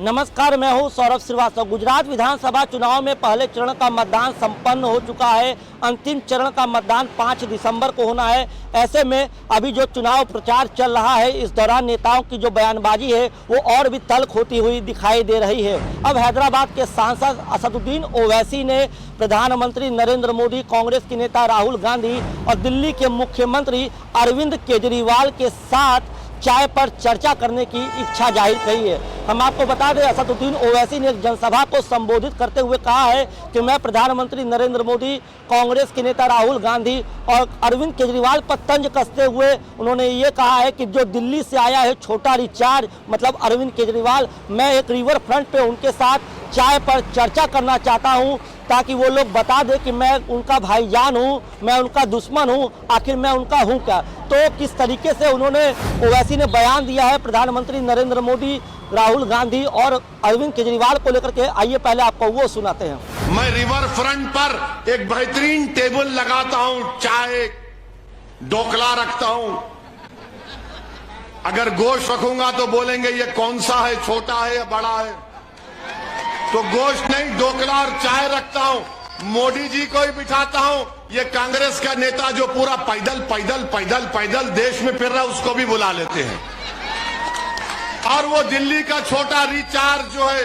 नमस्कार, मैं हूं सौरभ श्रीवास्तव। गुजरात विधानसभा चुनाव में पहले चरण का मतदान संपन्न हो चुका है। अंतिम चरण का मतदान 5 दिसंबर को होना है। ऐसे में अभी जो चुनाव प्रचार चल रहा है, इस दौरान नेताओं की जो बयानबाजी है वो और भी तल्ख होती हुई दिखाई दे रही है। अब हैदराबाद के सांसद असदुद्दीन ओवैसी ने प्रधानमंत्री नरेंद्र मोदी, कांग्रेस के नेता राहुल गांधी और दिल्ली के मुख्यमंत्री अरविंद केजरीवाल के साथ चाय पर चर्चा करने की इच्छा जाहिर की है। हम आपको बता दें, असदुद्दीन ओवैसी ने एक जनसभा को संबोधित करते हुए कहा है कि मैं प्रधानमंत्री नरेंद्र मोदी, कांग्रेस के नेता राहुल गांधी और अरविंद केजरीवाल पर तंज कसते हुए उन्होंने ये कहा है कि जो दिल्ली से आया है छोटा रिचार्ज, मतलब अरविंद केजरीवाल, मैं एक रिवर फ्रंट पे उनके साथ चाय पर चर्चा करना चाहता हूं ताकि वो लोग बता दें कि मैं उनका भाईजान हूं, मैं उनका दुश्मन हूं, आखिर मैं उनका हूं क्या। तो किस तरीके से उन्होंने ओवैसी ने बयान दिया है प्रधानमंत्री नरेंद्र मोदी, राहुल गांधी और अरविंद केजरीवाल को लेकर के, आइए पहले आपको वो सुनाते हैं। मैं रिवर फ्रंट पर एक बेहतरीन टेबल लगाता हूं, चाय ढोकला रखता हूं। अगर गोश्त रखूंगा तो बोलेंगे ये कौन सा है, छोटा है या बड़ा है, तो गोश्त नहीं, ढोकला और चाय रखता हूं। मोदी जी को ही बिठाता हूं। ये कांग्रेस का नेता जो पूरा पैदल पैदल पैदल पैदल देश में फिर रहा है, उसको भी बुला लेते हैं। और वो दिल्ली का छोटा रिचार्ज जो है,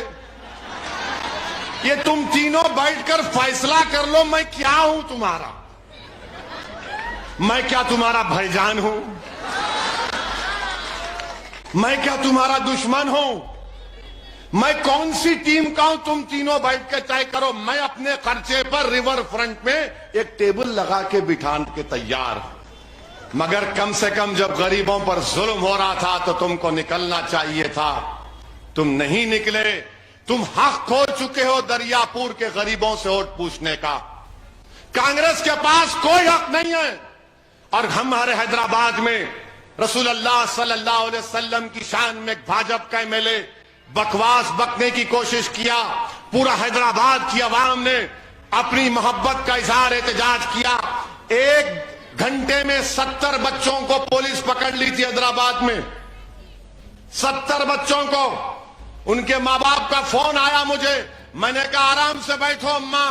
ये तुम तीनों बैठकर फैसला कर लो मैं क्या हूं तुम्हारा। मैं क्या तुम्हारा भाईजान हूं? मैं क्या तुम्हारा दुश्मन हूं? मैं कौन सी टीम का हूं? तुम तीनों बैठ के तय करो। मैं अपने खर्चे पर रिवर फ्रंट में एक टेबल लगा के बिठाने के तैयार हूं। मगर कम से कम जब गरीबों पर जुल्म हो रहा था तो तुमको निकलना चाहिए था, तुम नहीं निकले। तुम हक खो चुके हो दरियापुर के गरीबों से वोट पूछने का। कांग्रेस के पास कोई हक नहीं है। और हमारे हैदराबाद में रसूलुल्लाह सल्लल्लाहु अलैहि वसल्लम की शान में भाजपा का एमएलए बकवास बकने की कोशिश किया। पूरा हैदराबाद की आवाम ने अपनी मोहब्बत का इजहार एहतजाज किया। 1 घंटे में 70 बच्चों को पुलिस पकड़ ली थी हैदराबाद में। 70 बच्चों को। उनके मां बाप का फोन आया मुझे। मैंने कहा आराम से बैठो अम्मा।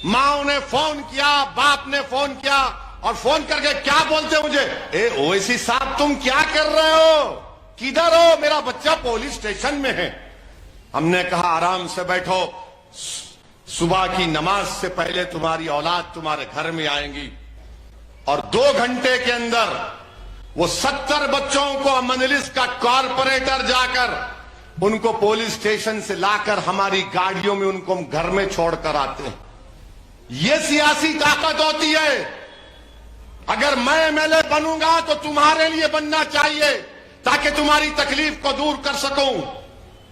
मां ने फोन किया, बाप ने फोन किया, और फोन करके क्या बोलते मुझे, ए ओवैसी साहब तुम क्या कर रहे हो, किधर हो? मेरा बच्चा पुलिस स्टेशन में है। हमने कहा आराम से बैठो, सुबह की नमाज से पहले तुम्हारी औलाद तुम्हारे घर में आएंगी। और 2 घंटे के अंदर वो 70 बच्चों को मजलिस का कॉर्पोरेटर जाकर उनको पुलिस स्टेशन से लाकर हमारी गाड़ियों में उनको घर में छोड़कर आते हैं। ये सियासी ताकत होती है। अगर मैं एमएलए बनूंगा तो तुम्हारे लिए बनना चाहिए, ताकि तुम्हारी तकलीफ को दूर कर सकूं,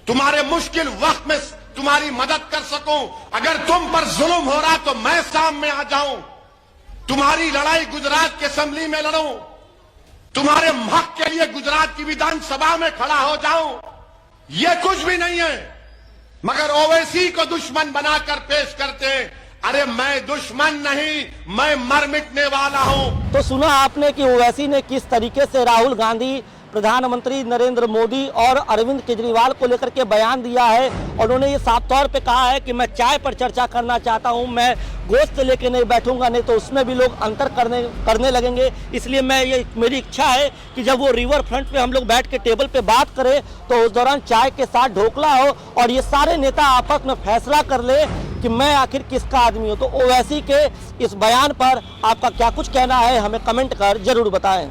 तुम्हारे मुश्किल वक्त में तुम्हारी मदद कर सकूं। अगर तुम पर जुल्म हो रहा तो मैं सामने आ जाऊं, तुम्हारी लड़ाई गुजरात के असेंबली में लड़ूं, तुम्हारे हक के लिए गुजरात की विधानसभा में खड़ा हो जाऊं। ये कुछ भी नहीं है, मगर ओवैसी को दुश्मन बनाकर पेश करते हैं। अरे मैं दुश्मन नहीं, मैं मर मिटने वाला हूं। तो सुना आपने कि ओवैसी ने किस तरीके से राहुल गांधी, प्रधानमंत्री नरेंद्र मोदी और अरविंद केजरीवाल को लेकर के बयान दिया है। और उन्होंने ये साफ तौर पे कहा है कि मैं चाय पर चर्चा करना चाहता हूं, मैं गोश्त लेके नहीं बैठूंगा, नहीं तो उसमें भी लोग अंतर करने लगेंगे। इसलिए मेरी इच्छा है कि जब वो रिवर फ्रंट पे हम लोग बैठ के टेबल पे बात करें तो उस दौरान चाय के साथ ढोकला हो और ये सारे नेता आपस में फैसला कर ले कि मैं आखिर किसका आदमी हूं। तो ओवैसी के इस बयान पर आपका क्या कुछ कहना है, हमें कमेंट कर जरूर बताएं।